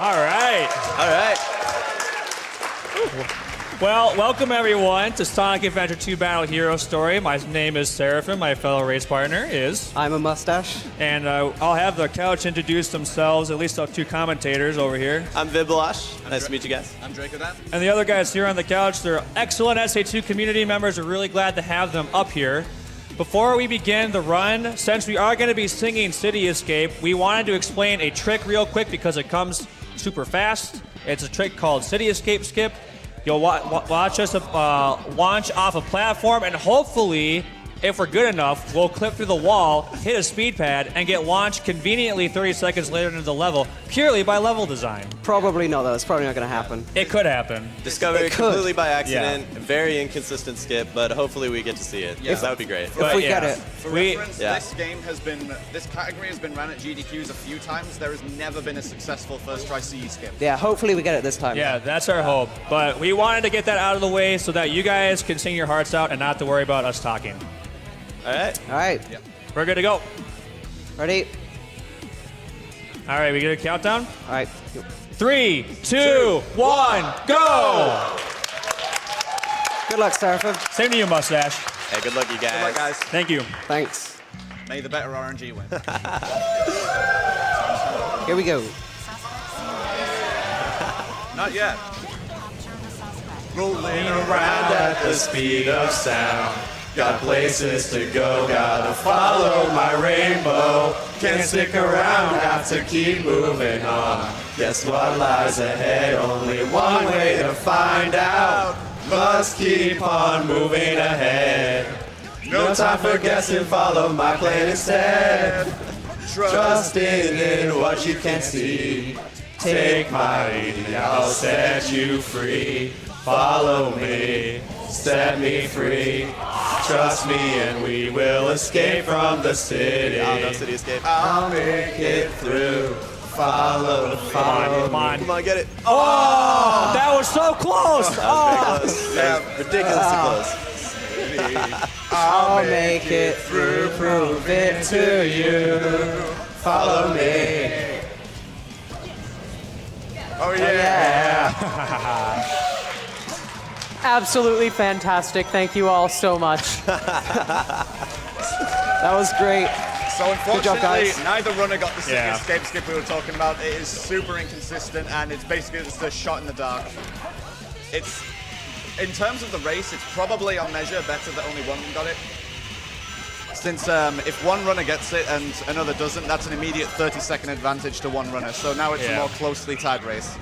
All right. All right. Well, welcome everyone to Sonic Adventure 2 Battle Hero Story. My name is Seraphim. My fellow race partner is... I'm a mustache. And I'll have the couch introduce themselves, at least our two commentators over here. I'm Vibalash. Nice to meet you guys. I'm Dracodan. And the other guys here on the couch, they're excellent SA2 community members. We're really glad to have them up here. Before we begin the run, since we are going to be singing City Escape, we wanted to explain a trick real quick because it comes super fast. It's a trick called City Escape Skip. You'll watch us launch off a platform, and hopefully, if we're good enough, we'll clip through the wall, hit a speed pad, and get launched conveniently 30 seconds later into the level, purely by level design. Probably not, though. It's probably not going to happen. It could happen. Discovered It could. completely by accident. Yeah. Very inconsistent skip, but hopefully we get to see it. Yeah. That would be great. If we get it. For We- reference, Yeah. this category has been ran at GDQs a few times. There has never been a successful first try CE skip. Yeah, hopefully we get it this time. Yeah, that's our hope. But we wanted to get that out of the way so that you guys can sing your hearts out and not to worry about us talking. All right. All right. We're good to go. Ready? All right, we get a countdown? All right. 3, 2, 1, go! Good luck, Seraphim. Same to you, Mustache. Hey, good luck, you guys. Good luck, guys. Thank you. Thanks. May the better RNG win. Here we go. Not yet. Rolling around at the speed of sound. Got places to go, gotta follow my rainbow. Can't stick around, have to keep moving on. Guess what lies ahead? Only one way to find out. Must keep on moving ahead. No time for guessing, follow my plan instead. Trusting in what you can see. Take my lead, I'll set you free. Follow me, set me free. Trust me and we will escape from the city. No city escape. I'll make it through. Follow, follow. Come on. Come on, get it. Oh, that was so close. Oh. Close. Yeah, ridiculously close. I'll make it through, prove it to you. Follow me. Oh yeah. Absolutely fantastic. Thank you all so much. That was great. So unfortunately, Good job, guys. neither runner got the City Yeah. Escape skip we were talking about. It is super inconsistent, and it's basically just a shot in the dark. It's, in terms of the race, it's probably on measure better that only one of them got it. Since if one runner gets it and another doesn't, that's an immediate 30-second advantage to one runner. So now it's a Yeah. more closely tied race.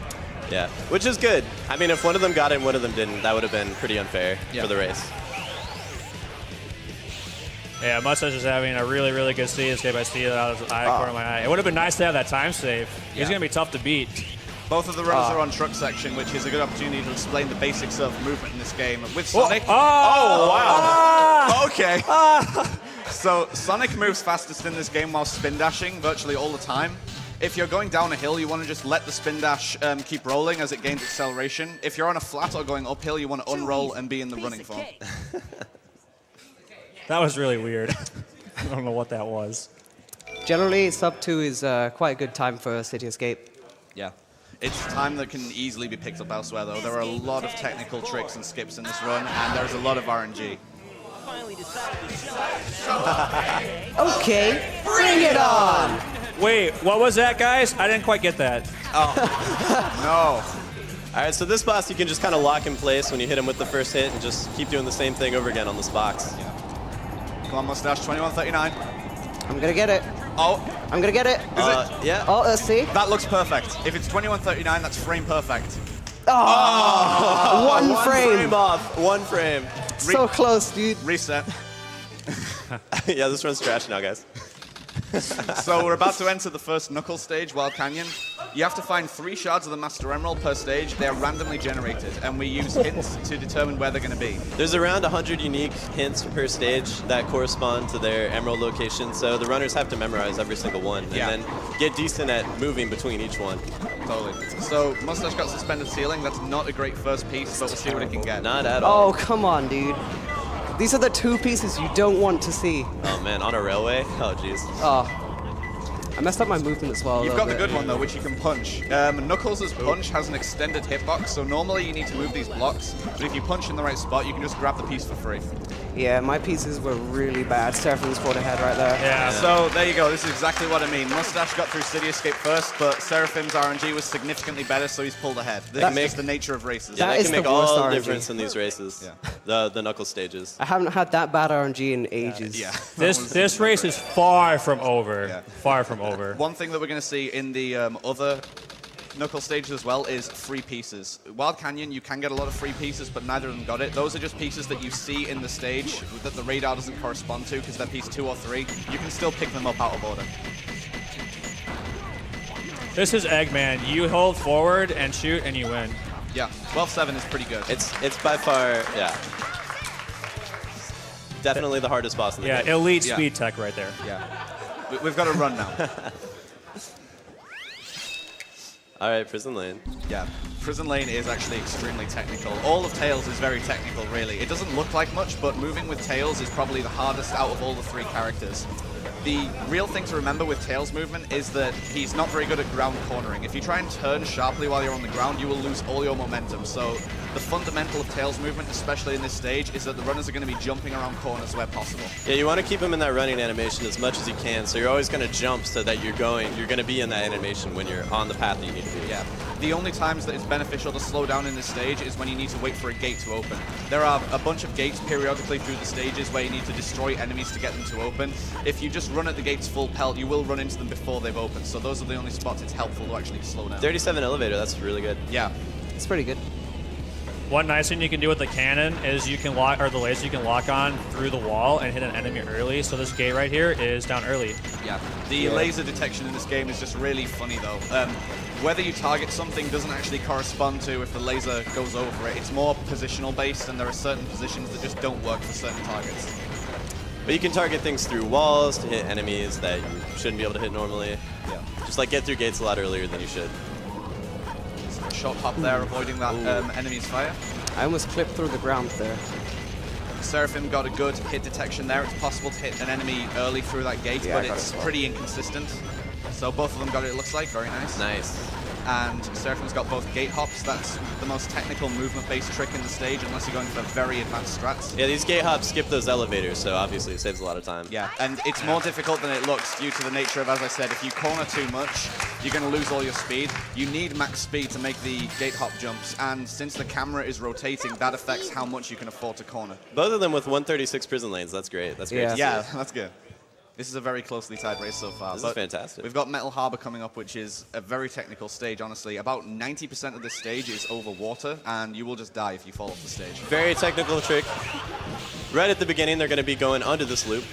Yeah, which is good. I mean, if one of them got it and one of them didn't, that would have been pretty unfair Yeah. for the race. Yeah, Mustache is having a really, really good City Escape. I see it out of the corner of my eye. It would have been nice to have that time save. He's going to be tough to beat. Both of the runners are on truck section, which is a good opportunity to explain the basics of movement in this game. With Sonic... Oh, wow. Okay. So Sonic moves fastest in this game while spin dashing virtually all the time. If you're going down a hill, you want to just let the spin dash keep rolling as it gains acceleration. If you're on a flat or going uphill, you want to unroll and be in the running form. That was really weird. I don't know what that was. Generally, sub 2 is quite a good time for City Escape. Yeah. It's time that can easily be picked up elsewhere, though. There are a lot of technical tricks and skips in this run, and there's a lot of RNG. Okay, bring it on! Wait, what was that, guys? I didn't quite get that. No. All right, so this boss you can just kind of lock in place when you hit him with the first hit and just keep doing the same thing over again on this box. Come on, Mustache, 2139. I'm gonna get it. Oh, I'm gonna get it. Yeah. Oh, let's see. that looks perfect. If it's 2139, that's frame perfect. One frame. Frame off. One frame. So close, dude. Reset. Yeah, this run's trash now, guys. So we're about to enter the first Knuckle stage, Wild Canyon. You have to find 3 shards of the Master Emerald per stage. They are randomly generated, and we use hints to determine where they're going to be. There's around 100 unique hints per stage that correspond to their emerald location, so the runners have to memorize every single one Yeah. and then get decent at moving between each one. Totally. So Mustache got suspended ceiling. That's not a great first piece, but we'll see what it can get. Not at all. Oh, come on, dude. These are the 2 pieces you don't want to see. Oh man, on a railway? Oh jeez. Oh. I messed up my movement as well. You've got the good one, though, which you can punch. Knuckles' punch has an extended hitbox, so normally you need to move these blocks, but if you punch in the right spot, you can just grab the piece for free. Yeah, my pieces were really bad. Seraphine's fought ahead right there. Yeah. So there you go, this is exactly what I mean. Mustache got through City Escape first, but Seraphim's RNG was significantly better, so he's pulled ahead. That's just the nature of races. That That is can the make all worst the RNG. difference in these races. Yeah. The Knuckles stages. I haven't had that bad RNG in ages. Yeah. This race is far from over. Yeah. Far from over. One thing that we're going to see in the other Knuckles stages as well is free pieces. Wild Canyon, you can get a lot of free pieces, but neither of them got it. Those are just pieces that you see in the stage that the radar doesn't correspond to because they're piece 2 or 3. You can still pick them up out of order. This is Eggman. You hold forward and shoot, and you win. Yeah, 12-7 is pretty good. It's by far, yeah. Definitely the hardest boss in the Yeah, game. elite Yeah. speed tech right there. Yeah. We've got to run now. All right, Prison Lane. Yeah, Prison Lane is actually extremely technical. All of Tails is very technical, really. It doesn't look like much, but moving with Tails is probably the hardest out of all the 3 characters. The real thing to remember with Tails' movement is that he's not very good at ground cornering. If you try and turn sharply while you're on the ground, you will lose all your momentum. So the fundamental of Tails' movement, especially in this stage, is that the runners are going to be jumping around corners where possible. Yeah, you want to keep him in that running animation as much as you can, so you're always going to jump so that you're going to be in that animation when you're on the path that you need to be. Yeah. The only times that it's beneficial to slow down in this stage is when you need to wait for a gate to open. There are a bunch of gates periodically through the stages where you need to destroy enemies to get them to open. If you just run at the gates full pelt, you will run into them before they've opened. So those are the only spots it's helpful to actually slow down. 37 elevator, that's really good. Yeah. It's pretty good. One nice thing you can do with the cannon is you can lock, or the laser you can lock on through the wall and hit an enemy early. So this gate right here is down early. Yeah. The laser detection in this game is just really funny, though. Whether you target something doesn't actually correspond to if the laser goes over it. It's more positional based, and there are certain positions that just don't work for certain targets. But you can target things through walls to hit enemies that you shouldn't be able to hit normally. Yeah. Just like get through gates a lot earlier than you should. Shot hop there, avoiding that enemy's fire. I almost clipped through the ground there. Seraphim got a good hit detection there. It's possible to hit an enemy early through that gate, Yeah, but I got it's it. pretty inconsistent. So both of them got it, it looks like. Very nice. Nice. And Seraphim's got both gate hops. That's the most technical movement-based trick in the stage, unless you're going for very advanced strats. Yeah, these gate hops skip those elevators, so obviously it saves a lot of time. Yeah, and it's more difficult than it looks due to the nature of, as I said, if you corner too much, you're going to lose all your speed. You need max speed to make the gate hop jumps, and since the camera is rotating, that affects how much you can afford to corner. Both of them with 136 prison lanes, that's great. That's great Yeah. to see. Yeah, that's good. This is a very closely tied race so far. This but is fantastic. We've got Metal Harbor coming up, which is a very technical stage, honestly. About 90% of this stage is over water, and you will just die if you fall off the stage. Very technical trick. Right at the beginning, they're going to be going under this loop.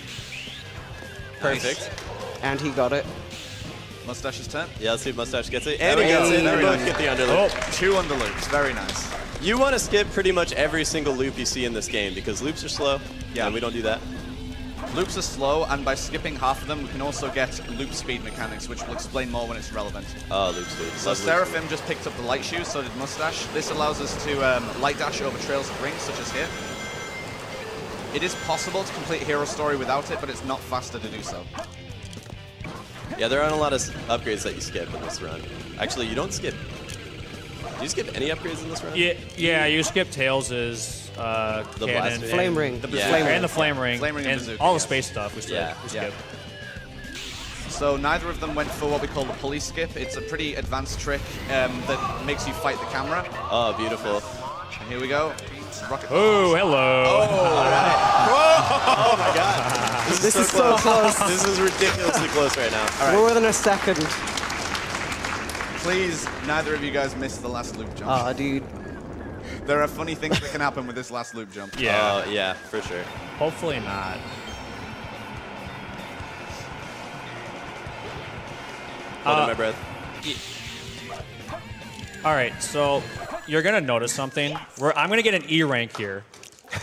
Perfect. And he got it. Mustache's turn. Yeah, let's see if Mustache gets it. And he we go. gets it. They Very both nice. get the under loop. Oh, 2 underloops, very nice. You want to skip pretty much every single loop you see in this game because loops are slow. Yeah. And we don't do that. Loops are slow, and by skipping half of them, we can also get loop speed mechanics, which we'll explain more when it's relevant. Oh, loop speed. So Love loop Seraphim just picked up the light shoes, so did Mustache. This allows us to light dash over trails of rings, such as here. It is possible to complete Hero Story without it, but it's not faster to do so. speed. Yeah, there aren't a lot of upgrades that you skip in this run. Actually, you don't skip. Do you skip any upgrades in this run? yeah, you skip Tails' cannon. blaster. Flame ring. The Yeah. Flame And ring. the flame ring. Flame ring and and bazooka, all the yes. space stuff we skip. Yeah. We skip. So neither of them went for what we call the pulley skip. It's a pretty advanced trick that makes you fight the camera. Oh, beautiful. And here we go. Rocket. Oh, hello. Oh my god. This is so close. This is ridiculously close right now. right. More than a second. Please, neither of you guys missed the last loop jump. Ah, dude. There are funny things that can happen with this last loop jump. Yeah. Yeah, for sure. Hopefully not. Holding my breath. All right, so you're gonna notice something. I'm gonna get an E rank here,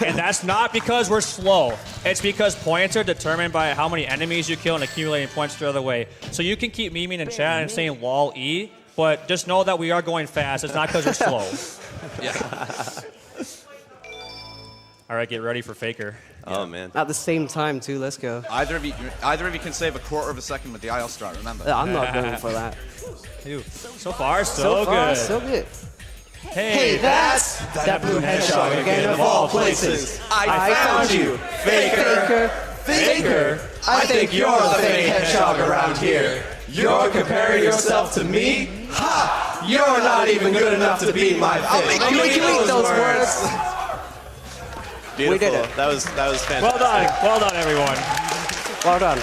and that's not because we're slow. It's because points are determined by how many enemies you kill and accumulating points the other way. So you can keep memeing in chat and saying lol E, but just know that we are going fast. It's not because we're slow. Yeah. All right, get ready for Faker. Oh, man. At the same time, too. Let's go. Either of you can save a quarter of a second with the IL strat, remember? I'm not going for that. Ew. So far, so good. So good. Hey, that's that blue hedgehog again of all places. I found you, Faker. Faker. I think you're the fake hedgehog around here. You're comparing yourself to me? Ha! You're not even good enough to be my fit. I'll make you eat those words. Beautiful. We did it. That was fantastic. Well done, everyone. Well done.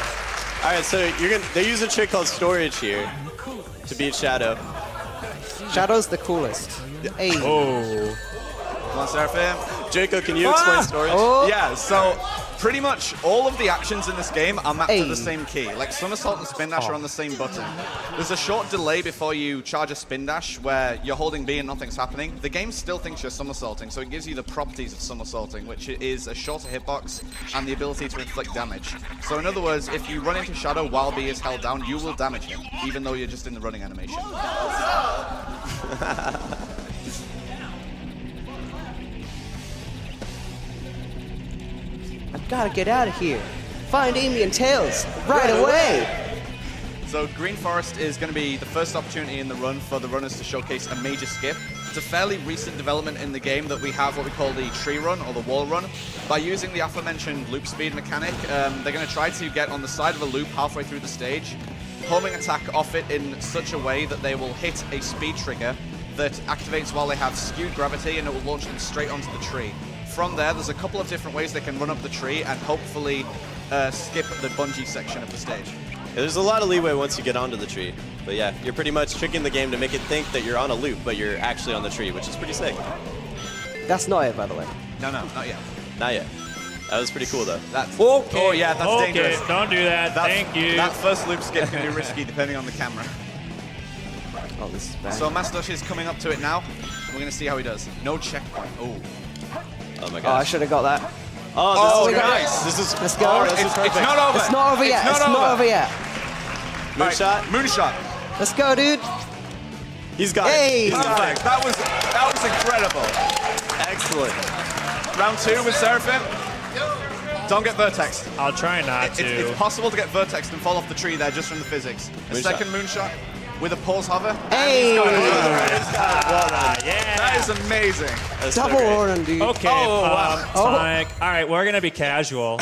All right, so they use a trick called storage here to beat Shadow. Shadow's the coolest. Hey. Oh. Come on, Seraphim. Jacob, can you explain storage? Oh. Yeah, so pretty much all of the actions in this game are mapped to Hey. the same key. Like Somersault and Spin Dash are on the same button. There's a short delay before you charge a Spin Dash where you're holding B and nothing's happening. The game still thinks you're somersaulting, so it gives you the properties of somersaulting, which is a shorter hitbox and the ability to inflict damage. So in other words, if you run into Shadow while B is held down, you will damage him, even though you're just in the running animation. I've got to get out of here. Find Amy and Tails right away. So Green Forest is going to be the first opportunity in the run for the runners to showcase a major skip. It's a fairly recent development in the game that we have what we call the tree run or the wall run. By using the aforementioned loop speed mechanic, they're going to try to get on the side of a loop halfway through the stage, homing attack off it in such a way that they will hit a speed trigger that activates while they have skewed gravity and it will launch them straight onto the tree. From there's a couple of different ways they can run up the tree and hopefully skip the bungee section of the stage. Yeah, there's a lot of leeway once you get onto the tree. But yeah, you're pretty much tricking the game to make it think that you're on a loop, but you're actually on the tree, which is pretty sick. That's not it, by the way. No, not yet. Not yet. That was pretty cool, though. That's Okay. Oh yeah, that's dangerous. Don't do that. Thank you. That first loop skip can be risky depending on the camera. Oh, this is bad. So Mastosh is coming up to it now. We're going to see how he does. No checkpoint. Oh. Oh my I gosh. should have got that. Oh, we got it. nice. This is Let's go. Oh, this is It's perfect. not over. It's not over yet. It's not over yet. Moonshot. Moonshot. Let's go, dude. He's got Hey. it. He's got Perfect. it. That was incredible. Excellent. Round 2 with Seraphim. Don't get vertexed. I'll try not to. It's possible to get vertexed and fall off the tree there just from the physics. A Moonshot. second moonshot with a pause hover. Hey. Yeah. That is amazing. That's so Double great. Orton, dude. Okay, Sonic. All right, we're gonna be casual.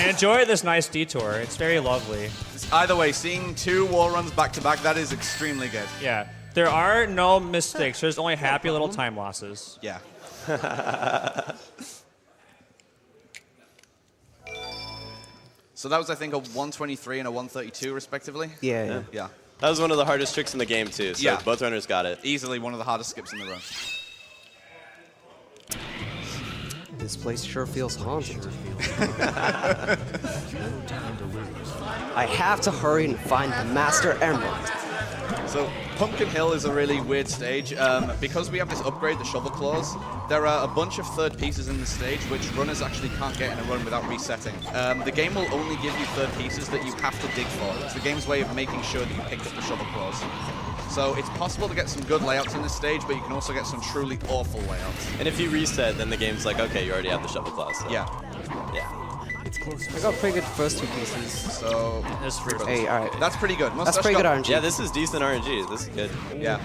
Enjoy this nice detour. It's very lovely. Either way, seeing 2 wall runs back to back, that is extremely good. Yeah. There are no mistakes. There's only happy little time losses. Yeah. So that was, I think, a 123 and a 132, respectively. Yeah. Yeah. That was one of the hardest tricks in the game, too. So Yeah. both runners got it. Easily one of the hardest skips in the run. This place sure feels haunted. I have to hurry and find the Master Emerald. So Pumpkin Hill is a really weird stage. Because we have this upgrade, the Shovel Claws, there are a bunch of third pieces in the stage which runners actually can't get in a run without resetting. The game will only give you third pieces that you have to dig for. It's the game's way of making sure that you pick up the Shovel Claws. So it's possible to get some good layouts in this stage, but you can also get some truly awful layouts. And if you reset, then the game's like, okay, you already have the shovel class. So. Yeah. Yeah. I got pretty good first 2 pieces. So Hey, all right. that's pretty good. That's Mustache pretty good got- RNG. Yeah, this is decent RNG. This is good. Yeah.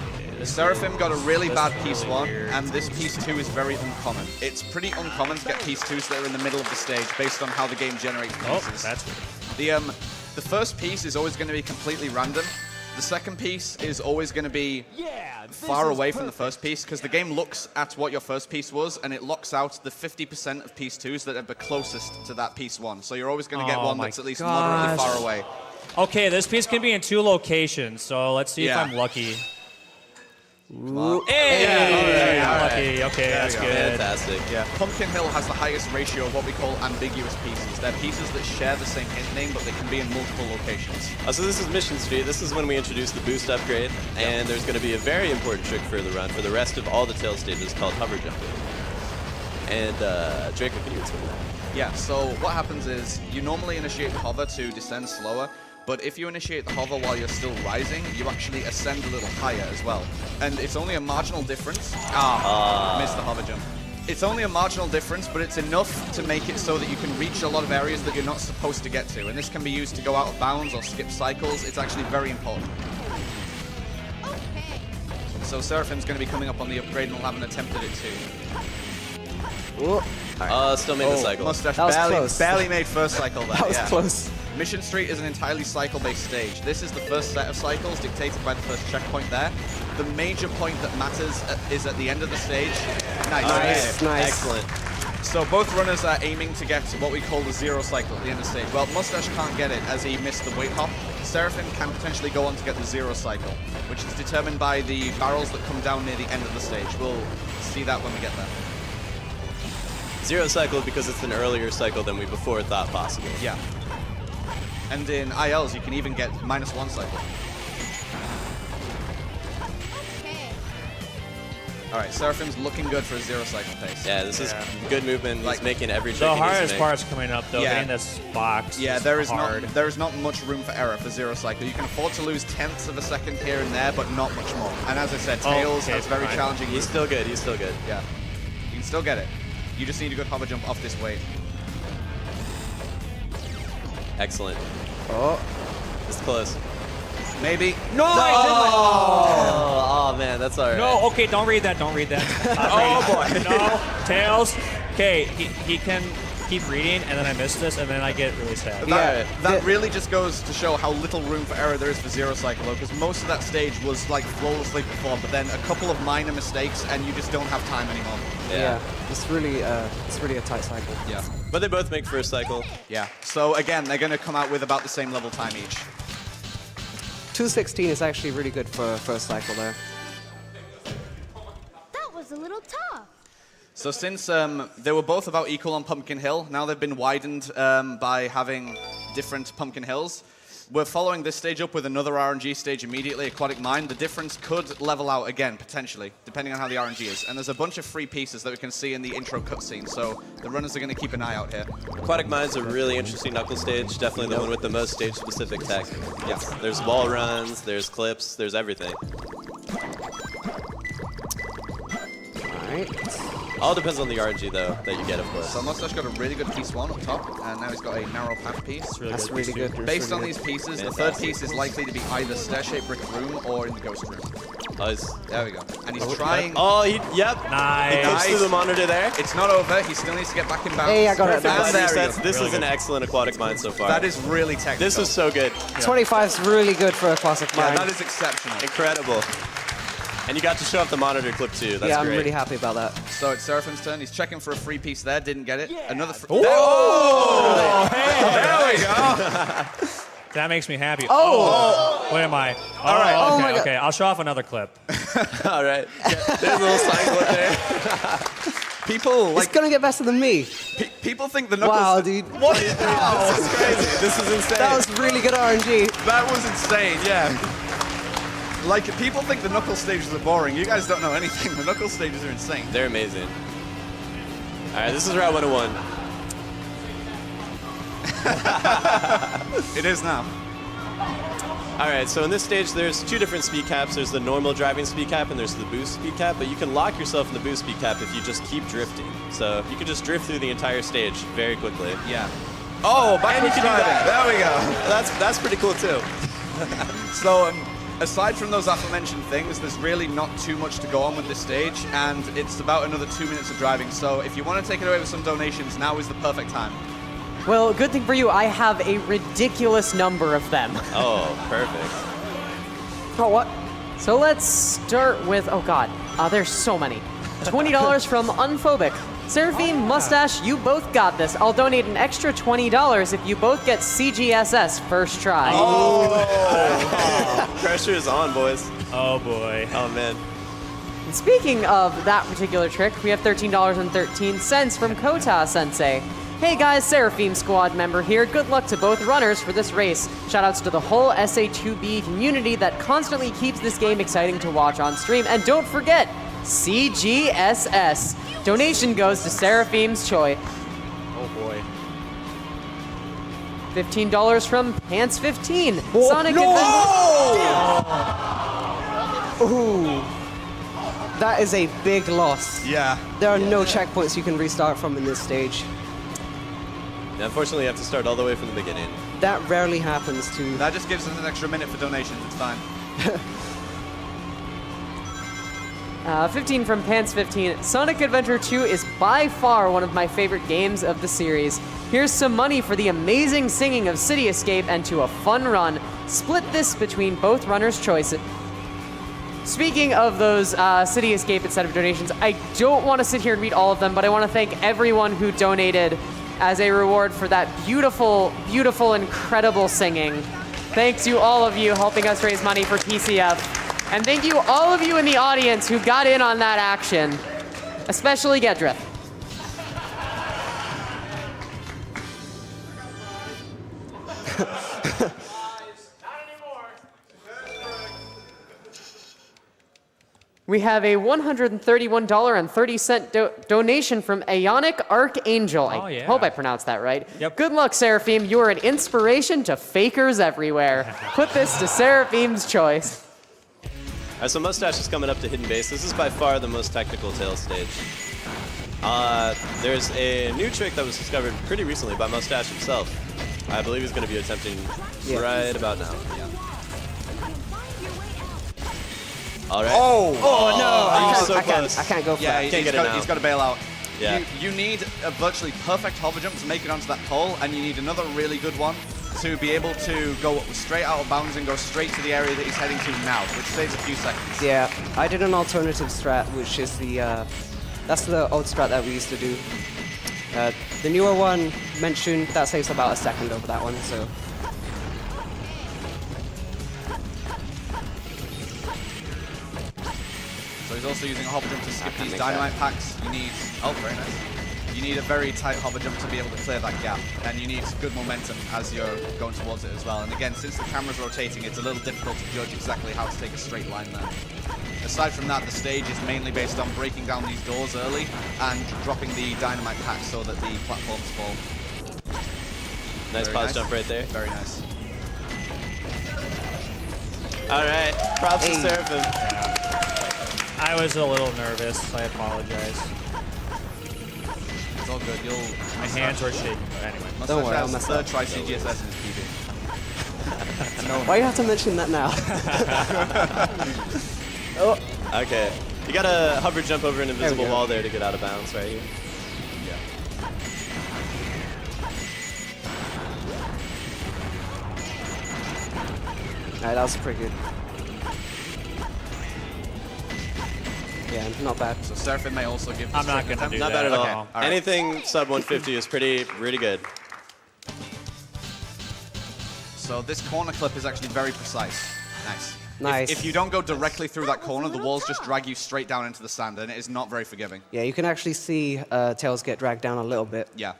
Seraphim got a really bad piece 1, and this piece 2 is very uncommon. It's pretty uncommon to get piece 2s that are in the middle of the stage based on how the game generates Oh, pieces. that's good. The first piece is always going to be completely random. The second piece is always going to be far away from the first piece because the game looks at what your first piece was and it locks out the 50% of piece 2s that are the closest to that piece 1. So you're always going to get Oh one my that's at least moderately gosh. far away. Okay, this piece can be in 2 locations, so let's see Yeah. if I'm lucky. Ooh. Hey, all I'm right. lucky. Okay, that's we go. good. Fantastic. Yeah, Pumpkin Hill has the highest ratio of what we call ambiguous pieces. They're pieces that share the same hint name, but they can be in multiple locations. So this is Mission Street. This is when we introduce the boost upgrade, and there's going to be a very important trick for the run for the rest of all the tail stages called hover jumping. And Draco, can you explain that? Yeah, so what happens is you normally initiate the hover to descend slower, but if you initiate the hover while you're still rising, you actually ascend a little higher as well. And it's only a marginal difference. Missed the hover jump. It's only a marginal difference, but it's enough to make it so that you can reach a lot of areas that you're not supposed to get to. And this can be used to go out of bounds or skip cycles. It's actually very important. So Seraphim's going to be coming up on the upgrade and will have an attempt at it too. Still made the cycle. Mustache That was close. barely made first cycle there. That was yeah. close. Mission Street is an entirely cycle-based stage. This is the first set of cycles dictated by the first checkpoint there. The major point that matters is at the end of the stage. Nice. Nice. Excellent. So both runners are aiming to get what we call the zero cycle at the end of the stage. Well, Mustache can't get it as he missed the weight hop. Seraphim can potentially go on to get the zero cycle, which is determined by the barrels that come down near the end of the stage. We'll see that when we get there. Zero cycle because it's an earlier cycle than we before thought possible. Yeah. And in ILs, you can even get -1 cycle. All right, Seraphim's looking good for a zero cycle pace. Yeah, this is good movement. He's Like, making every trick The he needs to hardest make. part's coming up, though. Yeah. Getting this box. Yeah, there is hard. not much room for error for zero cycle. You can afford to lose tenths of a second here and there, but not much more. And as I said, Tails okay, has very fine. challenging. He's still good. He's still good. Yeah, you can still get it. You just need a good hover jump off this weight. Excellent. Oh. It's close. Maybe. Oh man, that's all right. No, okay, don't read that. Don't read that. Boy. No, Tails. Okay, he can keep reading, and then I miss this, and then I get really sad. Yeah. That really just goes to show how little room for error there is for zero cycle, though, because most of that stage was like flawlessly performed, but then a couple of minor mistakes, and you just don't have time anymore. Yeah. It's really a tight cycle. Yeah. But they both make first cycle. Yeah. So again, they're going to come out with about the same level time each. 2:16 is actually really good for first cycle there. That was a little tough. So since they were both about equal on Pumpkin Hill, now they've been widened by having different Pumpkin Hills. We're following this stage up with another RNG stage immediately, Aquatic Mine. The difference could level out again, potentially, depending on how the RNG is. And there's a bunch of free pieces that we can see in the intro cutscene, so the runners are going to keep an eye out here. Aquatic Mine's a really interesting knuckle stage. Definitely the one with the most stage-specific tech. Yeah. There's wall runs, there's clips, there's everything. Alright. All depends on the RNG, though, that you get, of course. So Mustache got a really good piece 1 up top, and now he's got a narrow path piece. That's really good. Based on these pieces, the third piece is likely to be either stair-shaped brick room or in the ghost room. Oh, There we go. And he's trying. oh, yep. Nice. He goes through the monitor there. It's not over. He still needs to get back in bounds. Hey, I got it. Perfect Nice. landing There we sets. go. This Really is an good. excellent Aquatic Mine so far. That is really technical. This is so good. 25 is really good for a classic Yeah, mine. that is exceptional. Incredible. And you got to show off the monitor clip, too. That's Yeah, I'm great. really happy about that. So it's Seraphim's turn. He's checking for a free piece there. Didn't get it. Another free. Oh, hey, there we go. That makes me happy. Oh, what am I? All right. Oh Okay, my God. okay. I'll show off another clip. All right. There's a little cycle up there. People It's like gonna get better than me. people think the knuckles. Wow, dude. What is that? This is crazy. This is insane. That was really good RNG. That was insane. Yeah. Like people think the knuckle stages are boring. You guys don't know anything. The knuckle stages are insane. They're amazing. All right, this is Route 101. It is now. All right, so in this stage, there's two different speed caps. There's the normal driving speed cap and there's the boost speed cap, but you can lock yourself in the boost speed cap if you just keep drifting. So you can just drift through the entire stage very quickly. Yeah. Oh, backwards you can do driving. There we go. That's pretty cool, too. So, aside from those aforementioned things, there's really not too much to go on with this stage, and it's about another 2 minutes of driving. So, if you want to take it away with some donations, now is the perfect time. Well, good thing for you, I have a ridiculous number of them. Oh, perfect. Oh, what? So let's start with, oh God, there's so many. $20 from Unphobic. Seraphim, Mustache, you both got this. I'll donate an extra $20 if you both get CGSS first try. Pressure is on, boys. Oh boy. Oh, man. And speaking of that particular trick, we have $13.13 from Kota Sensei. Hey guys, Seraphim Squad member here. Good luck to both runners for this race. Shoutouts to the whole SA2B community that constantly keeps this game exciting to watch on stream. And don't forget, CGSS. Donation goes to Seraphim's Choi. Oh boy. $15 from Pants15. Sonic Adventure. That is a big loss. Yeah. There are no checkpoints you can restart from in this stage. Unfortunately, you have to start all the way from the beginning. That rarely happens to... That just gives us an extra minute for donations. It's fine. 15 from Pants15. Sonic Adventure 2 is by far one of my favorite games of the series. Here's some money for the amazing singing of City Escape and to a fun run. Split this between both runners' choices. Speaking of those City Escape instead of donations, I don't want to sit here and read all of them, but I want to thank everyone who donated as a reward for that beautiful, beautiful, incredible singing. Thanks to all of you helping us raise money for PCF. And thank you all of you in the audience who got in on that action, especially Gedrith. We have a $131.30 donation from Aeonic Archangel. Oh, I yeah. hope I pronounced that right. Yep. Good luck, Seraphim. You are an inspiration to fakers everywhere. Put this to Seraphim's choice. All right, so Mustache is coming up to Hidden Base. This is by far the most technical Tails stage. There's a new trick that was discovered pretty recently by Mustache himself. I believe he's going to be attempting right about now. All right. Oh no! so I close. can't go for Yeah, that. Can't get it now. he's got to bail out. Yeah. You need a virtually perfect hover jump to make it onto that pole, and you need another really good one to be able to go straight out of bounds and go straight to the area that he's heading to now, which saves a few seconds. Yeah, I did an alternative strat, which is the, that's the old strat that we used to do. The newer one, mentioned, that saves about a second over that one, so. So he's also using a hover jump to skip can these make dynamite packs. You need, oh, very nice. You need a very tight hover jump to be able to clear that gap, and you need good momentum as you're going towards it as well. And again, since the camera's rotating, it's a little difficult to judge exactly how to take a straight line there. Aside from that, the stage is mainly based on breaking down these doors early and dropping the dynamite packs so that the platforms fall. Nice Very pause jump right there. Very nice. All right. Props to Hey. Seraphim. I was a little nervous. I apologize. It's all good. My hands were shaking, but anyway. Don't worry, I'll Mustache mess has up. third try CGSS in his PB. Why do you have to mention that now? Okay. You got to hover jump over an invisible go. wall there to get out of bounds right here. Alright, that was pretty good. Yeah, not bad. So Seraphim may also give this I'm not trick gonna an do attempt. Not bad at all. Okay, all right. Anything sub 150 is pretty good. So this corner clip is actually very precise. Nice. Nice. If you don't go directly through that corner, the walls just drag you straight down into the sand, and it is not very forgiving. Yeah, you can actually see Tails get dragged down a little bit. Yeah.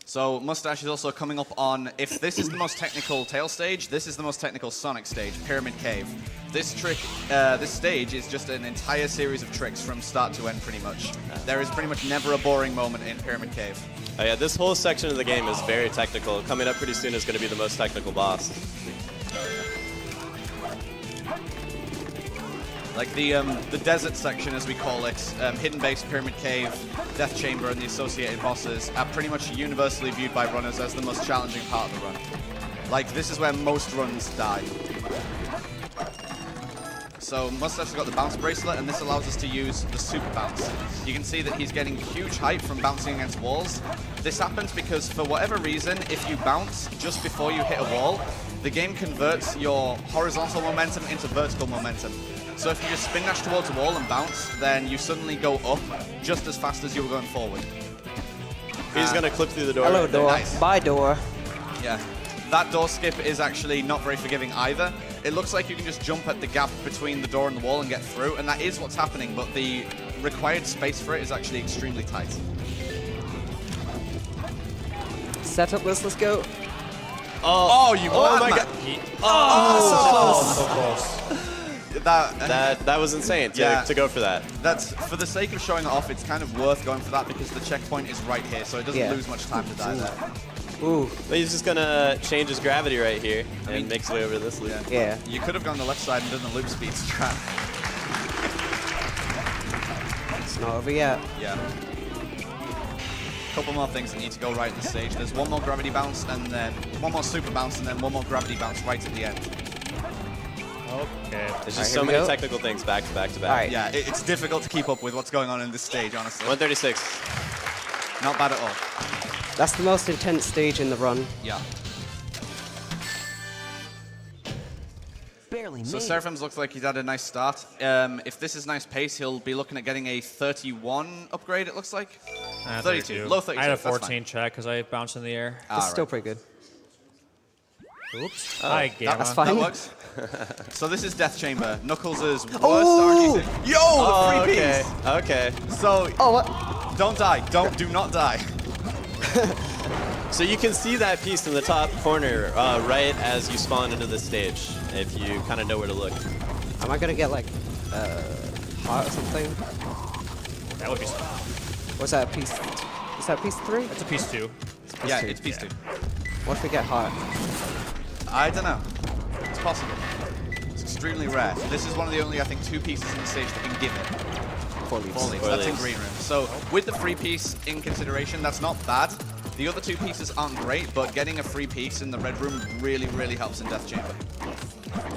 So Mustache is also coming up on, if this is the most technical Tail stage, this is the most technical Sonic stage, Pyramid Cave. This trick, this stage is just an entire series of tricks from start to end pretty much. There is pretty much never a boring moment in Pyramid Cave. Oh yeah, this whole section of the game is very technical. Coming up pretty soon is going to be the most technical boss. Like the desert section, as we call it, Hidden Base, Pyramid Cave, Death Chamber, and the associated bosses are pretty much universally viewed by runners as the most challenging part of the run. Like, this is where most runs die. So Mustache has got the bounce bracelet, and this allows us to use the super bounce. You can see that he's getting huge height from bouncing against walls. This happens because, for whatever reason, if you bounce just before you hit a wall, the game converts your horizontal momentum into vertical momentum. So if you just spin dash towards a wall and bounce, then you suddenly go up just as fast as you were going forward. He's going to clip through the door. Hello, right there. door. Nice. Bye, door. Yeah. That door skip is actually not very forgiving either. It looks like you can just jump at the gap between the door and the wall and get through, and that is what's happening, but the required space for it is actually extremely tight. Setup list, let's go. Oh, you Oh my madman. god. So close. That was insane to go for that. That's, for the sake of showing it off, it's kind of worth going for that because the checkpoint is right here, so it doesn't Yeah. lose much time to die there. Ooh, But he's just going to change his gravity right here and make his way over to this loop. yeah. You could have gone the left side and done the loop speed strat. It's not over yet. Yeah. Couple more things that need to go right at the stage. There's one more gravity bounce, and then one more super bounce, and then one more gravity bounce right at the end. Okay. There's just Alright, so here we many go. technical things back to back to back. Alright. Yeah, it's difficult to keep up with what's going on in this stage, honestly. 136. Not bad at all. That's the most intense stage in the run. Yeah. Barely So made it. Seraphim's looks like he's had a nice start. If this is nice pace, he'll be looking at getting a 31 upgrade, it looks like. 32, low 32. I had a that's fine. 14 check because I bounced in the air. It's still right. pretty good. Oops. Hi, Gamma. That's fine. That works. So this is Death Chamber. Knuckles' worst Oh! RNG thing. Yo, Oh, the free okay. piece! Okay. So, Oh, what? don't die. Do not die. So you can see that piece in the top corner right as you spawn into the stage, if you kind of know where to look. Am I gonna get like heart or something? That would be something. Was that a piece? Is that piece 3? That's a piece 2. Yeah, two. it's piece 2. What if we get heart? I don't know. It's possible. It's extremely rare. This is one of the only, I think, 2 pieces in the stage that can give it. 4 leaves. 4 leaves. Four That's in leaves. green room. So with the free piece in consideration, that's not bad. The other 2 pieces aren't great, but getting a free piece in the red room really, really helps in Death Chamber.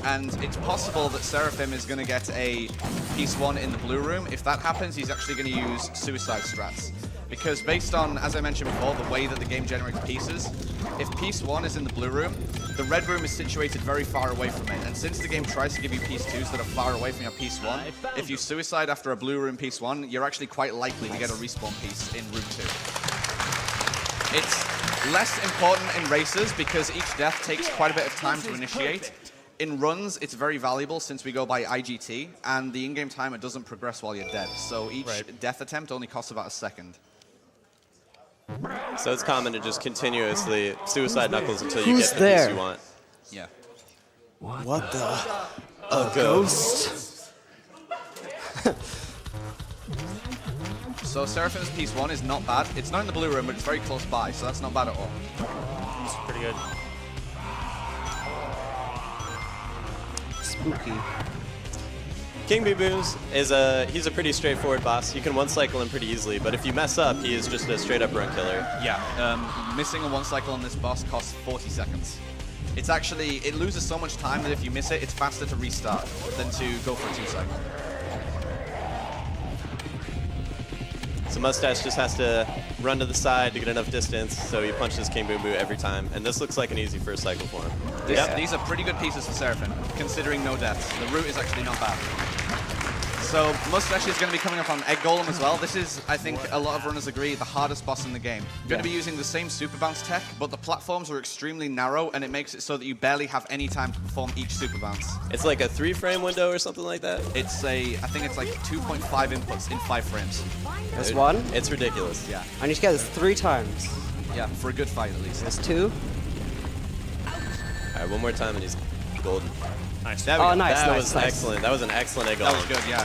And it's possible that Seraphim is going to get a piece 1 in the blue room. If that happens, he's actually going to use suicide strats. Because based on, as I mentioned before, the way that the game generates pieces, if piece 1 is in the blue room, the red room is situated very far away from it. And since the game tries to give you piece 2s that are far away from your piece 1, if you suicide after a blue room piece 1, you're actually quite likely to get a respawn piece in room 2. It's less important in races because each death takes quite a bit of time to initiate. In runs, it's very valuable since we go by IGT, and the in-game timer doesn't progress while you're dead. So each death attempt only costs about a second. So it's common to just continuously suicide Knuckles until you Who's get the there? piece you want. Yeah. What the? A Ghost? So Seraphim's piece 1 is not bad. It's not in the blue room, but it's very close by, so that's not bad at all. It's pretty good. Spooky. King Boo Boos is he's a pretty straightforward boss. You can one cycle him pretty easily, but if you mess up, he is just a straight up run killer. Yeah, missing a 1 cycle on this boss costs 40 seconds. It's actually, it loses so much time that if you miss it, it's faster to restart than to go for a 2 cycle. So Mustache just has to run to the side to get enough distance, so he punches King Boo Boo every time. And this looks like an easy first cycle for him. These are pretty good pieces for Seraphim, considering no deaths. The route is actually not bad. So Mustache is going to be coming up on Egg Golem as well. This is, I think, a lot of runners agree, the hardest boss in the game. You're going to be using the same super bounce tech, but the platforms are extremely narrow, and it makes it so that you barely have any time to perform each super bounce. It's like a 3-frame window or something like that. It's I think it's like 2.5 inputs in 5 frames. There's 1. It's ridiculous. Yeah. I need to get this 3 times. Yeah, for a good fight at least. There's 2. All right, one more time and he's golden. Nice. There we Oh, go. nice, That nice, was nice. excellent. That was an excellent egg That was golem. good, yeah.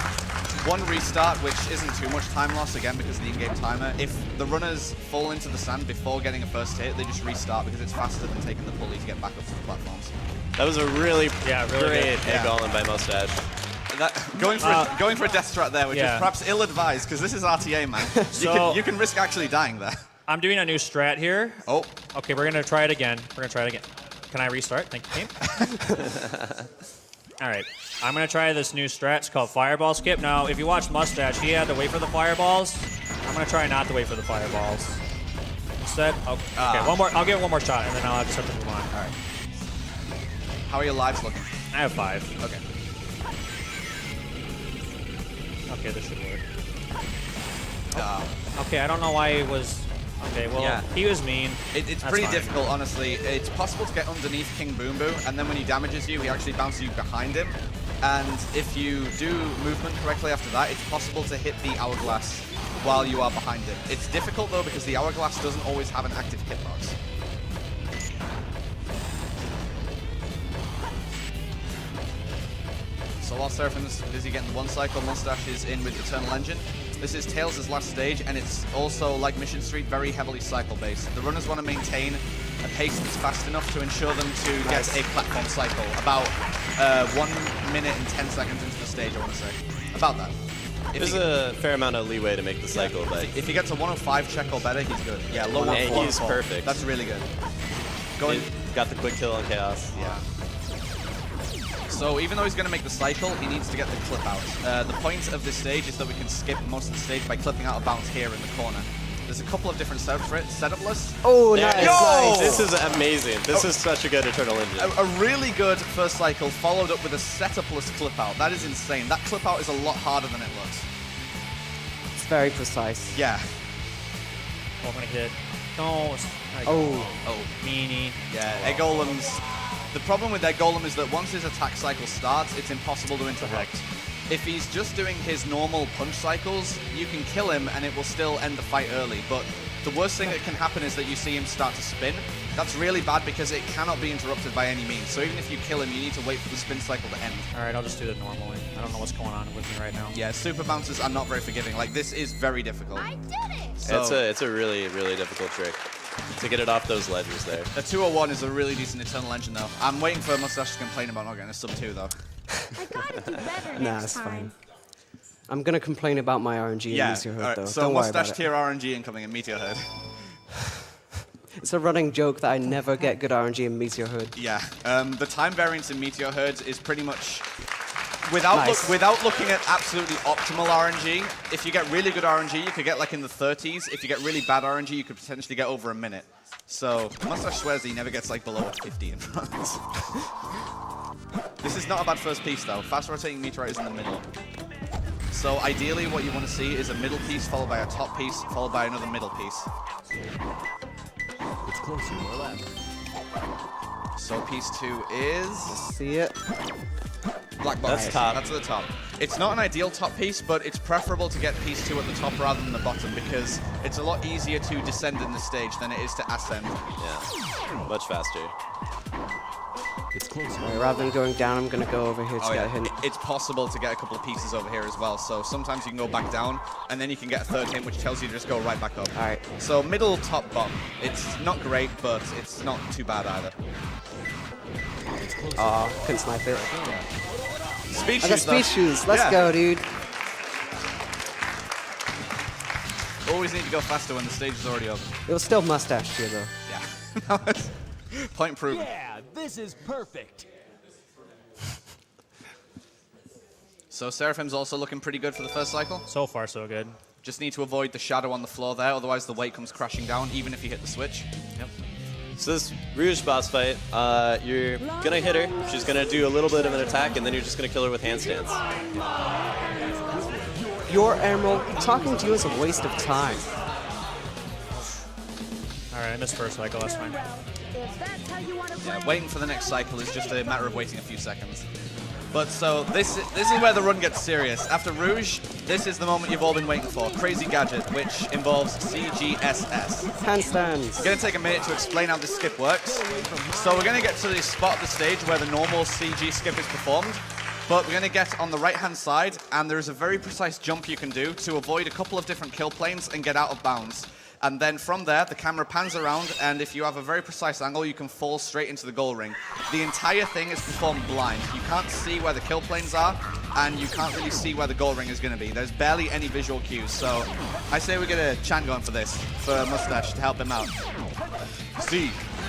1 restart, which isn't too much time loss, again, because of the in-game timer. If the runners fall into the sand before getting a first hit, they just restart because it's faster than taking the pulley to get back up to the platforms. That was a really, Yeah, really great good. egg Yeah. golem by Mustache. Going for a death strat there, which yeah. is perhaps ill-advised, because this is RTA, man. So- you can risk actually dying there. I'm doing a new strat here. Oh, Okay, we're gonna try it again. Can I restart? Thank you, team. All right, I'm gonna try this new strat. It's called Fireball Skip. Now, if you watch Mustache, he had to wait for the fireballs. I'm gonna try not to wait for the fireballs. Instead, okay, one more. I'll give it one more shot, and then I'll just have to move on. All right. how are your lives looking? I have 5. Okay. Okay, this should work. Okay, I don't know why it was. Okay, well, Yeah. he was mean. It's That's pretty fine. difficult, honestly. It's possible to get underneath King Boom Boo, and then when he damages you, he actually bounces you behind him. And if you do movement correctly after that, it's possible to hit the hourglass while you are behind him. It's difficult, though, because the hourglass doesn't always have an active hitbox. So while Seraphim is busy getting the 1 cycle, Mustache is in with Eternal Engine. This is Tails' last stage, and it's also, like Mission Street, very heavily cycle-based. The runners want to maintain a pace that's fast enough to ensure them to get a platform cycle. About 1 minute and 10 seconds into the stage, I want to say. About that. There's a fair amount of leeway to make the cycle, but If he gets a 105 check or better, he's good. Yeah, low 104. he's perfect. That's really good. he got the quick kill on Chaos. Yeah. So even though he's going to make the cycle, he needs to get the clip out. The point of this stage is that we can skip most of the stage by clipping out a bounce here in the corner. There's a couple of different setups for it. Setup lists. Oh, There nice. it is. Yo! This is amazing. This is such a good Eternal Engine. A really good first cycle followed up with a setup-less clip out. That is insane. That clip out is a lot harder than it looks. It's very precise. Yeah. Oh, I'm gonna hit. No. Oh. Oh. Meanie. Yeah, Egg Golem's... The problem with Egg Golem is that once his attack cycle starts, it's impossible to interrupt. If he's just doing his normal punch cycles, you can kill him and it will still end the fight early. But the worst thing that can happen is that you see him start to spin. That's really bad because it cannot be interrupted by any means. So even if you kill him, you need to wait for the spin cycle to end. All right, I'll just do it normally. I don't know what's going on with me right now. Yeah, super bounces are not very forgiving. Like, this is very difficult. I did it! So, It's a really, really difficult trick to get it off those ledges there. a 201 is a really decent Eternal Engine, though. I'm waiting for Mustache to complain about not getting a sub 2, though. I gotta do better Nah, next it's time. fine. I'm gonna complain about my RNG in Meteor Hood, alright, though. so Don't worry Mustache about it. tier RNG incoming in Meteor Hood. It's a running joke that I never get good RNG in Meteor Hood. Yeah, the time variance in Meteor Hood is pretty much... Without, Nice. without looking at absolutely optimal RNG, if you get really good RNG, you could get like in the 30s. If you get really bad RNG, you could potentially get over a minute. So, Mustache swears that he never gets like below 50 in runs. This is not a bad first piece though. Fast rotating meteorite is in the middle. So ideally what you want to see is a middle piece followed by a top piece followed by another middle piece. It's closer or left. So piece 2 is... See it? Black box. That's top. That's at the top. It's not an ideal top piece, but it's preferable to get piece 2 at the top rather than the bottom because it's a lot easier to descend in the stage than it is to ascend. Yeah, much faster. It's closer. Right, rather than going down, I'm gonna go over here to Oh, get a yeah. hint. It's possible to get a couple of pieces over here as well, so sometimes you can go back down and then you can get a third hint which tells you to just go right back up. Alright. So middle, top, bottom. It's not great, but it's not too bad either. Aw, couldn't snipe it. Speed I got shoes, though. speed shoes. Let's Yeah. go, dude. Always need to go faster when the stage is already over. It was still mustache here, though. Yeah. Point proven. Yeah, this is perfect. So Seraphim's also looking pretty good for the first cycle. So far, so good. Just need to avoid the shadow on the floor there, otherwise the weight comes crashing down, even if you hit the switch. Yep. So this Rouge boss fight, you're gonna hit her. She's gonna do a little bit of an attack, and then you're just gonna kill her with handstands. Your Emerald, talking to you is a waste of time. All right, I missed first cycle. That's fine. If that's how you want to Yeah, play. waiting for the next cycle is just a matter of waiting a few seconds. But so this is where the run gets serious. After Rouge, this is the moment you've all been waiting for. Crazy Gadget, which involves CGSS. Handstands. It's going to take a minute to explain how this skip works. So we're going to get to the spot of the stage where the normal CG skip is performed. But we're going to get on the right-hand side, and there is a very precise jump you can do to avoid a couple of different kill planes and get out of bounds. And then from there, the camera pans around, and if you have a very precise angle, you can fall straight into the goal ring. The entire thing is performed blind. You can't see where the kill planes are, and you can't really see where the goal ring is going to be. There's barely any visual cues, so I say we get a chant going for this, for Mustache to help him out.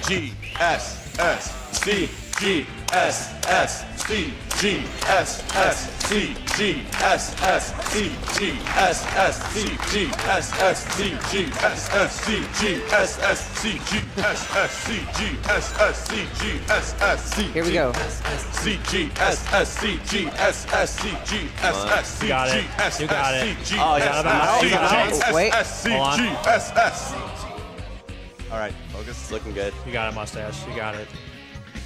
C-G-S-S, C-G-S-S, C-G-S-S, C-G-S-S, C-G-S-S, C-G-S-S, C-G-S-S, C-G-S-S, C-G-S-S, C-G-S-S, C-G-S-S, Here we go. C-G-S-S, C-G-S-S, C-G-S-S, You got it. You got it. C-G-S-S, Oh, you got it out. You got it out. Wait. C-G-S-S. All right, focus. It's looking good. You got it, mustache. You got it.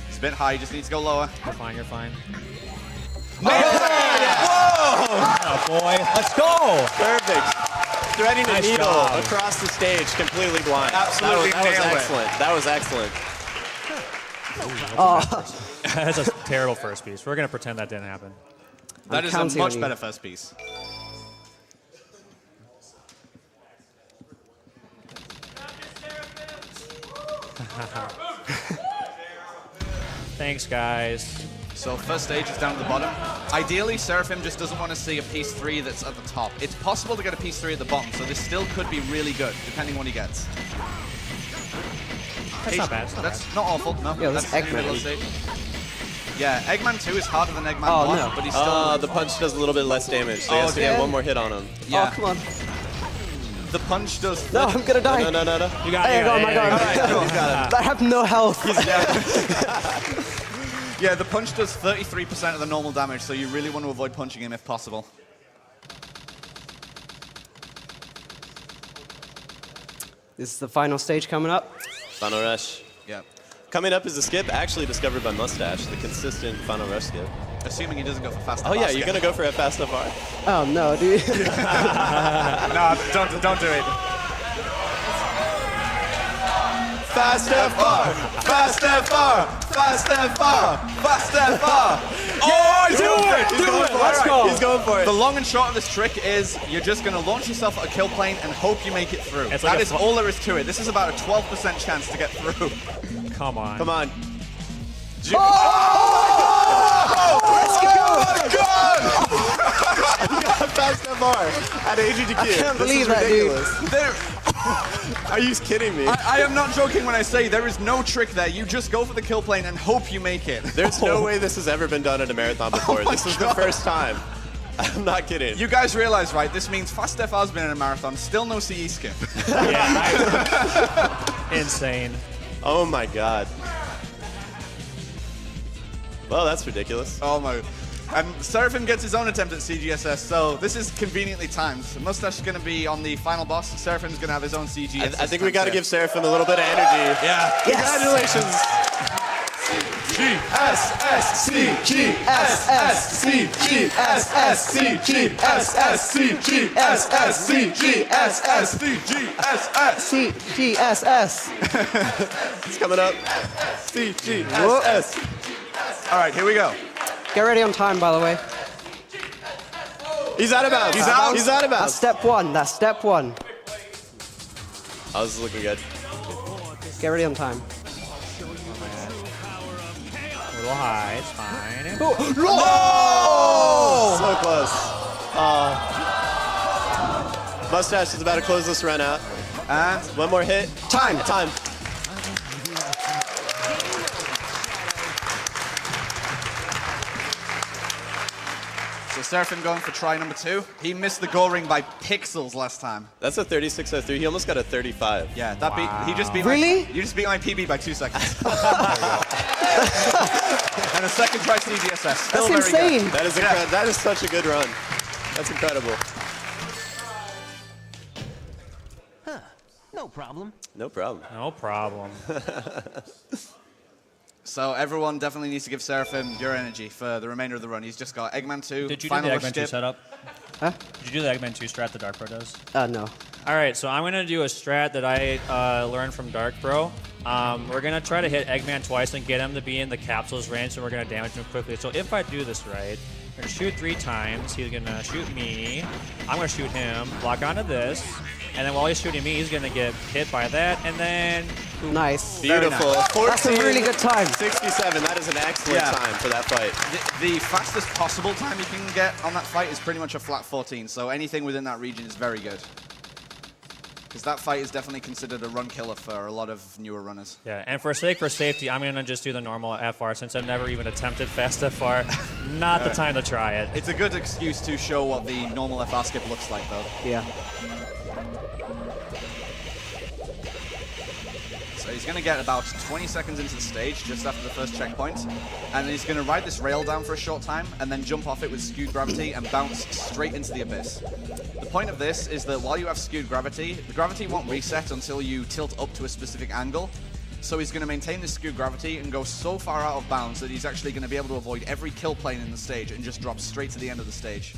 It's a bit high, you just need to go lower. You're fine. You're fine. Whoa! Oh boy, let's go. Perfect. Threading a Nice needle job. across the stage, completely blind. Absolutely that was nailed it. excellent. That was excellent. That's a terrible first piece. We're gonna pretend that didn't happen. That is a counting on much you. better first piece. Thanks, guys. So first stage is down at the bottom. Ideally, Seraphim just doesn't want to see a piece 3 that's at the top. It's possible to get a piece 3 at the bottom, so this still could be really good, depending on what he gets. That's not bad. It's not bad. That's not awful, no. Yo, this That's in the middle Eggman. stage. Yeah, Eggman 2 is harder than Eggman Oh, 1, no. but he's still... The punch does a little bit less damage, so he has to yeah. get one more hit on him. Yeah. Oh, come on. The punch does... No, I'm gonna die. No. You got Hey, it. I got him. I have no health. Yeah, the punch does 33% of the normal damage, so you really want to avoid punching him if possible. This is the final stage coming up. Final Rush. Yeah. Coming up is a skip actually discovered by Mustache, the consistent Final Rush skip. Assuming he doesn't go for fast. Oh yeah, you're gonna go for a fast FR? Oh no, dude. No, don't do it. Fast FR! Fast FR! Fast FR! Fast FR! Oh, he's going for it! Let's go! He's going for it. The long and short of this trick is you're just going to launch yourself at a kill plane and hope you make it through. It's like That a is all there is to it. This is about a 12% chance to get through. Come on. Come on. Let's go! Fast FR at AGDQ. I can't believe that, dude. Are you kidding me? I am not joking when I say there is no trick there. You just go for the kill plane and hope you make it. There's no way this has ever been done at a marathon before. my This is the God. first time. I'm not kidding. You guys realize, right? This means Fast FR's been in a marathon, still no CE skip. Insane. Oh my god. Well, that's ridiculous. Oh my. And Seraphim gets his own attempt at CGSS, so this is conveniently timed. Mustache is going to be on the final boss. Seraphim's going to have his own CGSS. I think we got to give Seraphim a little bit of energy. Yeah. Congratulations. CGSS. It's coming up. CGSS. All right, here we go. Get ready on time, by the way. He's out of bounds. He's out. He's out of That's bounds. step one. That's step one. Oh, this is looking good. Get ready on time. A little high. It's fine. So close. Mustache is about to close this run out. And One more hit. Time. Time. so Seraphim going for try number 2. He missed the goal ring by pixels last time. That's a 36.03. He almost got a 35. Yeah, that beat. He just beat Really? You just beat my PB by 2 seconds. And a second try CGSS. Still That's very insane. That is that is such a good run. That's incredible. No problem. No problem. No problem. So everyone definitely needs to give Seraphim your energy for the remainder of the run. He's just got Eggman 2, Did you do final the rush Eggman 2 skip. setup? Huh? Did you do the Eggman 2 strat that Dark Pro does? No. All right, so I'm going to do a strat that I learned from Dark Pro. We're going to try to hit Eggman twice and get him to be in the capsule's range, so we're going to damage him quickly. So if I do this right, we're going to shoot 3 times. He's going to shoot me. I'm going to shoot him, lock onto this, and then while he's shooting me, he's going to get hit by that, and then... Nice. Beautiful. That's a really good time. 67. That is an excellent Yeah. time for that fight. The fastest possible time you can get on that fight is pretty much a flat 14, so anything within that region is very good. Because that fight is definitely considered a run killer for a lot of newer runners. Yeah, and for safety, I'm going to just do the normal FR since I've never even attempted fast FR. Not the time to try it. It's a good excuse to show what the normal FR skip looks like, though. Yeah. So he's going to get about 20 seconds into the stage, just after the first checkpoint, and then he's going to ride this rail down for a short time, and then jump off it with skewed gravity and bounce straight into the abyss. The point of this is that while you have skewed gravity, the gravity won't reset until you tilt up to a specific angle. So he's going to maintain this skewed gravity and go so far out of bounds that he's actually going to be able to avoid every kill plane in the stage and just drop straight to the end of the stage.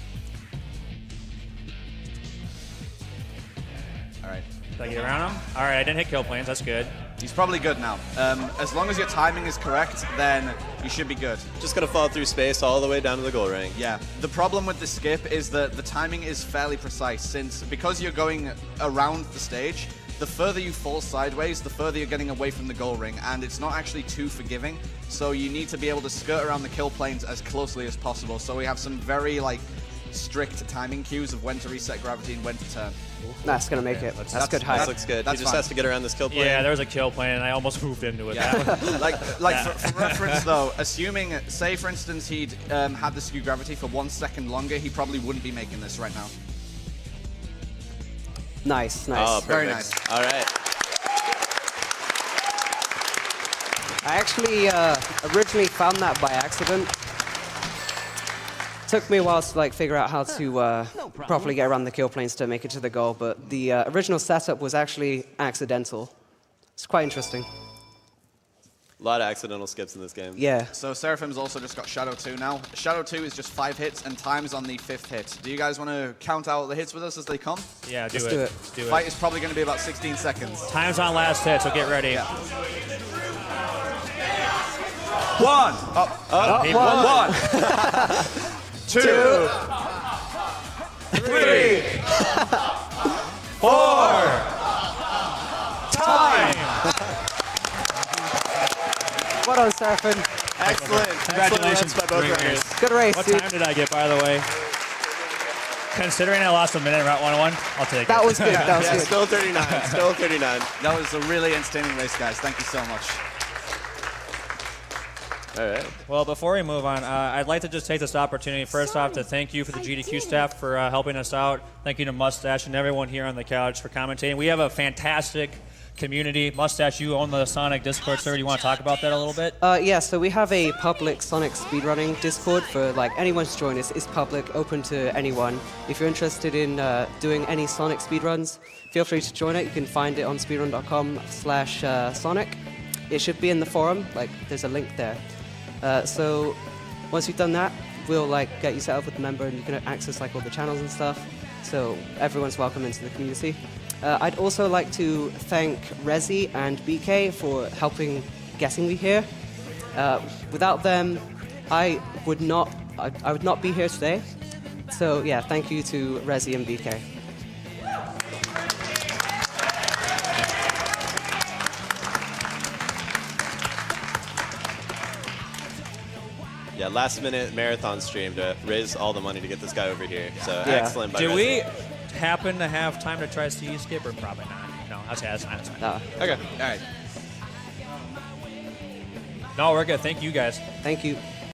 All right. Did I get around him? All right, I didn't hit kill planes. That's good. He's probably good now. As long as your timing is correct, then you should be good. Just gonna fall through space all the way down to the goal ring. Yeah. The problem with the skip is that the timing is fairly precise, because you're going around the stage, the further you fall sideways, the further you're getting away from the goal ring, and it's not actually too forgiving. So you need to be able to skirt around the kill planes as closely as possible. So we have some very like strict timing cues of when to reset gravity and when to turn. That's gonna make it. That's good height. That looks good. That's He just fine. has to get around this kill plane. Yeah, there was a kill plane, and I almost moved into it. For reference though, assuming, say for instance he'd had the skew gravity for 1 second longer, he probably wouldn't be making this right now. Nice, nice. Oh, perfect. Very nice. All right. I actually originally found that by accident. Took me a while to like figure out how to properly get around the kill planes to make it to the goal, but the original setup was actually accidental. It's quite interesting. A lot of accidental skips in this game. Yeah. So Seraphim's also just got Shadow 2 now. Shadow 2 is just 5 hits and times on the 5th hit. Do you guys want to count out the hits with us as they come? Yeah, Let's do it. Let's do Fight it. is probably going to be about 16 seconds. Time's on last hit, so get ready. Yeah. 1, Need one, 2, 3, 4. Time. Well done, Seraphim. Excellent. Congratulations. Excellent runs by both Great runners. race. Good race, What dude. time did I get, by the way? Considering I lost a minute in Route 101, I'll take it. That was good. That was Yeah, good. still 39. Still 39. That was a really entertaining race, guys. Thank you so much. All right. Well, before we move on, I'd like to just take this opportunity first off to thank you for the GDQ staff for helping us out. Thank you to Mustache and everyone here on the couch for commentating. We have a fantastic community. Mustache, you own the Sonic Discord server. You want to talk about that a little bit? Yeah, so we have a public Sonic speedrunning Discord for like anyone to join us. It's public, open to anyone. If you're interested in doing any Sonic speedruns, feel free to join it. You can find it on speedrun.com/Sonic. It should be in the forum. Like, there's a link there. So once you've done that, we'll like get you set up with a member, and you can access like all the channels and stuff. So everyone's welcome into the community. I'd also like to thank Rezi and BK for helping getting me here. Without them, I would not be here today. So yeah, thank you to Rezi and BK. Yeah, last minute marathon stream to raise all the money to get this guy over here. So Yeah. excellent. By Do Rezi. we happen to have time to try CE skip or probably not? No, that's fine. That's fine. Okay. All right. No, we're good. Thank you guys. Thank you.